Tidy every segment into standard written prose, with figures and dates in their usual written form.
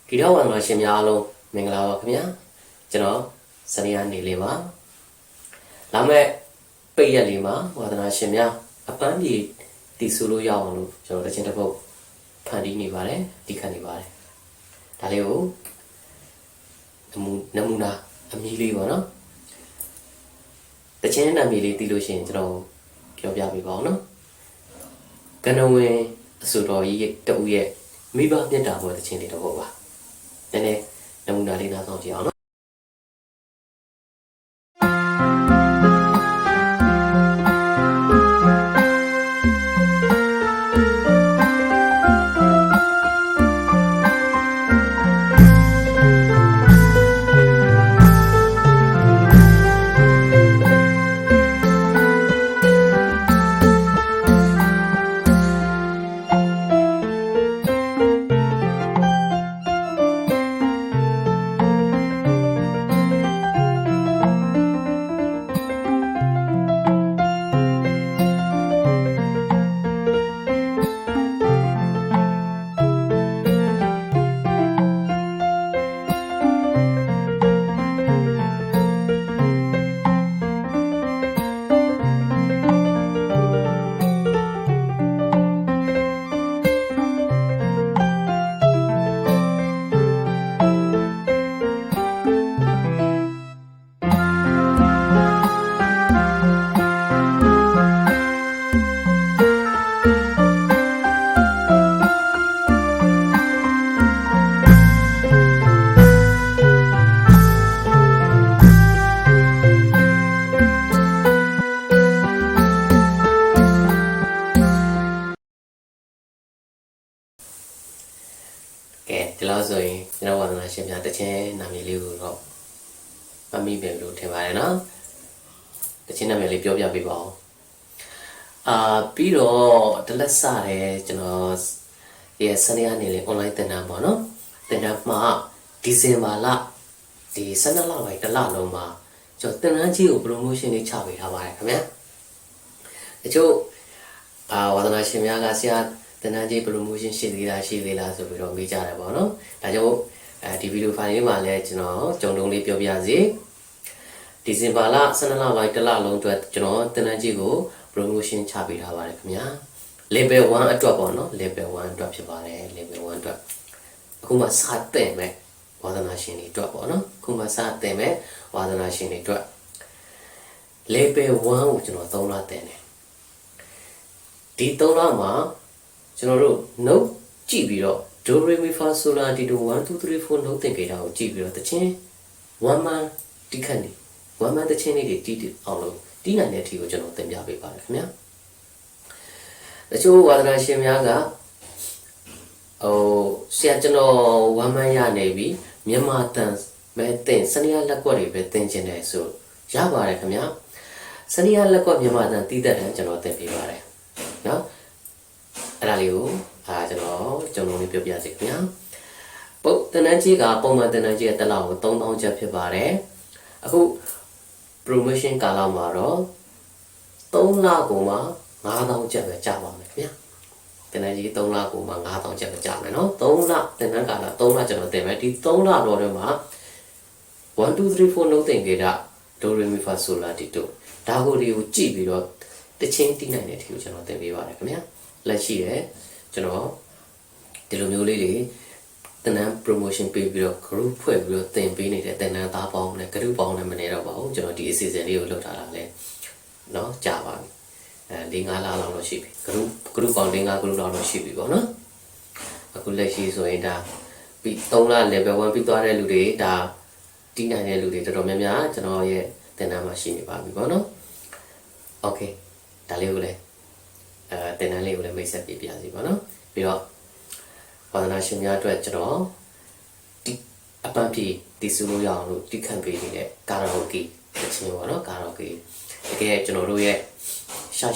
ဒီတော့ဝါသနာရှင်များအားလုံးမင်္ဂလာပါခင်ဗျာကျွန်တော်စနေရနေလေးပါလာမဲ့ပိတ်ရက်လေးမှာဝါသနာရှင်များအပန်းပြေတည်ဆူလို့ရအောင်လို့ကျွန်တော်တခြင်းတစ်ပုတ်ဖန်တီးနေပါတယ်တီးခတ်နေပါတယ်ဒါလေးကိုနမူနာအမီလေးပေါ့နော်တခြင်းနာမည်လေးတီးလို့ရှိရင်ကျွန်တော်ပြောပြပေးပါအောင်နော်ကနဝင်အဆိုတော်ကြီးတဦးရဲ့မိဘမြတ်တာပေါ်တခြင်းလေးတစ်ပုတ်ပါနည်းနည်းနမူနာလေးနားဆောင်ကြည့်အောင်နော်ကဲဒီလောက်ဆိုရင်ကျွန်တော်ဝါသနာရှင်များတခြင်းနာမည်လေးကိုတော့မမိပဲလို့ထင်ပါတယ်နော်တခြင်းနာမည်လေးပြောပြပေးပါဦးပြီးတော့တလက်စတယ်ကျွန်တော်ရဲ့စနေနေ့လေး online သင်တန်းပေါ့နော်သင်တန်းမှာဒီဇင်ဘာလဒီ12လပိုင်းတစ်လလုံးမှာကျွန်တော်သင်တန်းကြီးကို promotion လေးချပေးထားပါတယ်ခင်ဗျာတချို့ဝါသနာရှင်များကဆရာသင်တန်းကြီး promotion ရှိသေးလားဆိုပြီးတော့မေးကြတယ်ပေါ့နော်ဒါကြောင့်ဒီဗီဒီယိုဖိုင်လေးမှာလည်းကျွန်တော်ကြုံတုံးလေးပြောပြစီဒီဇင်ဘာလ12လပိုင်းတစ်လလုံးအတွက်ကျွန်တော်သင်တန်းကြီးကို promotion ချပေးထားပါတယ်ခင်ဗျာ level 1အတွက်ပေါ့နော် level 1အတွက်ဖြစ်ပါတယ် level 1အတွက်အခုမှစတဲ့မဲ့ဝါသနာရှင်တွေအတွက်ပေါ့နော်အခုမှစတဲ့မဲ့ဝါသနာရှင်တွေအတွက် level 1ကိုကျွန်တော်3လတင်တယ်ဒီ3လမှာကျွန်တော်တို့ note ကြည့်ပြီးတော့ do re mi fa sol la ti do 1 2 3 4 note သင်ကြတာကိုကြည့်ပြီးတော့တခြင်း1 man တိခတ်နေ1 man တခြင်းလေးတွေတီးအောင်လို့တီးနိုင်တဲ့အထိကိုကျွန်တော်သင်ပြပေးပါတယ်ခင်ဗျာတချို့ဝါသနာရှင်များကဆရာကျွန်တော်1 man ရနေပြီမြန်မာတန်မဲတင်စနေရလက်ကွက်တွေပဲသင်ကျင်တယ်ဆိုရပါတယ်ခင်ဗျာစနေရလက်ကွက်မြန်မာတန်တီးတတ်တယ်ကျွန်တော်သင်ပေးပါတယ်နော်အဲ့ဒါလေးကိုကျွန်တော်ကြုံလုံးလေးပြောပြစီခင်ဗျာပုတ်တန်းတန်းကြီးကပုံမှန်တန်းတန်းကြီးရဲ့တစ်လောက်ကို3000ကျပ်ဖြစ်ပါတယ်အခု promotion ကာလမှာတော့3လကိုမှ9000ကျပ်ပဲကျပါမယ်ခင်ဗျာတန်းတန်းကြီး3လကိုမှ9000ကျပ်ပဲကျမယ်နော်3လတန်းတန်းကာလ3လကျွန်တော်တင်မယ်ဒီ3လတော့တွေမှာ1 2 3 4 note သင်ကြတာ do re mi fa sol la ti do ဒါကိုတွေကိုကြည့်ပြီးတော့တချင်းတီးနိုင်တဲ့အထိကိုကျွန်တော်သင်ပေးပါတယ်ခင်ဗျာလက်ရှိရကျွန်တော်ဒီလိုမျိုးလေးတွေသင်တန်း promotion ပေးပြီးတော့ group ဖွဲ့ပြီးတော့သင်ပေးနေတဲ့သင်တန်းသားပေါင်းနဲ့ group ပေါင်းနဲ့မနေတော့ပါဘူးကျွန်တော်ဒီအစီအစဉ်လေးကိုလုပ်ထားတာလဲเนาะကြာပါပြီ၄-၅လလောက်တော့ရှိပြီ group ပေါင်း၄-၅ group လောက်တော့ရှိပြီပေါ့နော်အခုလက်ရှိဆိုရင်ဒါပြီး3လ level 1ပြီးသွားတဲ့လူတွေဒါတီးနိုင်တဲ့လူတွေတော်တော်များများကျွန်တော်ရဲ့သင်တန်းမှာရှိနေပါပြီပေါ့နော် okay ဒါလေးကိုလည်းတင်တန်းလေးကိုလည်းမိတ်ဆက်ပြပြစီပါနော်ပြီးတော့ဝါသနာရှင်များအတွက်ကျွန်တော်ဒီအပန်းပြေတီးဆူလို့ရအောင်လို့တိခန့်ပေးနေတဲ့ကာရာအိုကေတခြင်းပေါ့နော်ကာရာအိုကေတကယ်ကျွန်တော်တို့ရဲ့ရှာ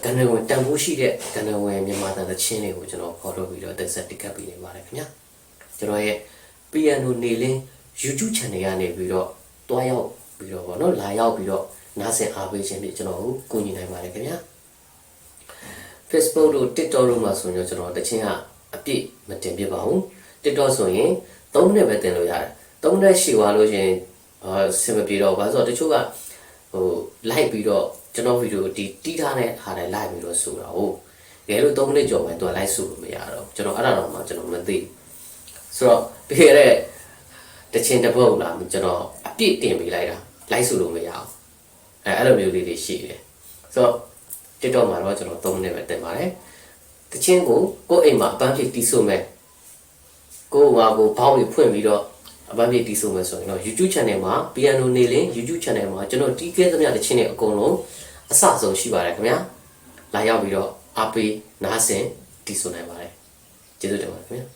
ကဏ္ဍဝင်တန်ဖိုးရှိတဲ့ကဏ္ဍဝင်မြန်မာတန်တခြင်းတွေကိုကျွန်တော်ဖော်ထုတ်ပြီးတော့တက်ဆက်တိခတ်ပေးနေပါတယ်ခင်ဗျာကျွန်တော်ရဲ့ piano နေလင်း YouTube channel ကနေပြီးတော့တွားရောက်ပြီးတော့ပေါ့နော်လာရောက်ပြီးတော့နားဆင်အားပေးခြင်းဖြင့်ကျွန်တော်ကိုကူညီနိုင်ပါတယ်ခင်ဗျာFacebook တို့ TikTok တို့မှာဆိုရင်ကျွန်တော်တခြင်းကအပြည့်မတင်ပြပါဘူး TikTok ဆိုရင် 3မိနစ်ပဲတင်လို့ရတယ်3မိနစ်ရှိသွားလို့ရှင်စင်မပြေတော့ဘာလို့ဆိုတော့တချို့ကလိုက်ပြီးတော့ကျွန်တော်ဗီဒီယိုဒီတီးထားတဲ့ဟာတွေလိုက်ပြီးတော့ဆိုတာဟုတ်တကယ်လို့3မိနစ်ကျော်မှသူကလိုက်ဆိုလို့မရတော့ကျွန်တော်အဲ့ဒါတော့မှကျွန်တော်မသိဆိုတော့ပြီးရတဲ့တချင်တစ်ပုတ်လာကျွန်တော်အပြည့်တင်ပေးလိုက်တာလိုက်ဆိုလို့မရအောင်အဲ့လိုမျိုးလေးတွေရှိတယ်ဆိုတော့ TikTok မှာတော့ကျွန်တော်3မိနစ်ပဲတင်ပါတယ်တချင်ကိုအိမ်မှာအပန်းဖြေတီးဆိုမဲ့ကိုဘောင်းတွေဖွင့်ပြီးတော့အပန်းဖြေတီးဆိုမဲ့ဆိုရင်တော့ YouTube channel မှာ Piano နေလင်း YouTube channel မှာကျွန်တော်တီးခဲ့သမျှတချင်တွေအကုန်လုံးအစဆုံးရှိပါတယ်ခင်ဗျာလာရောက်ပြီးတော့အားပေးနားဆင်တီးဆိုနိုင်ပါတယ်ကျေးဇူးတင်ပါတယ်ခင်ဗျာ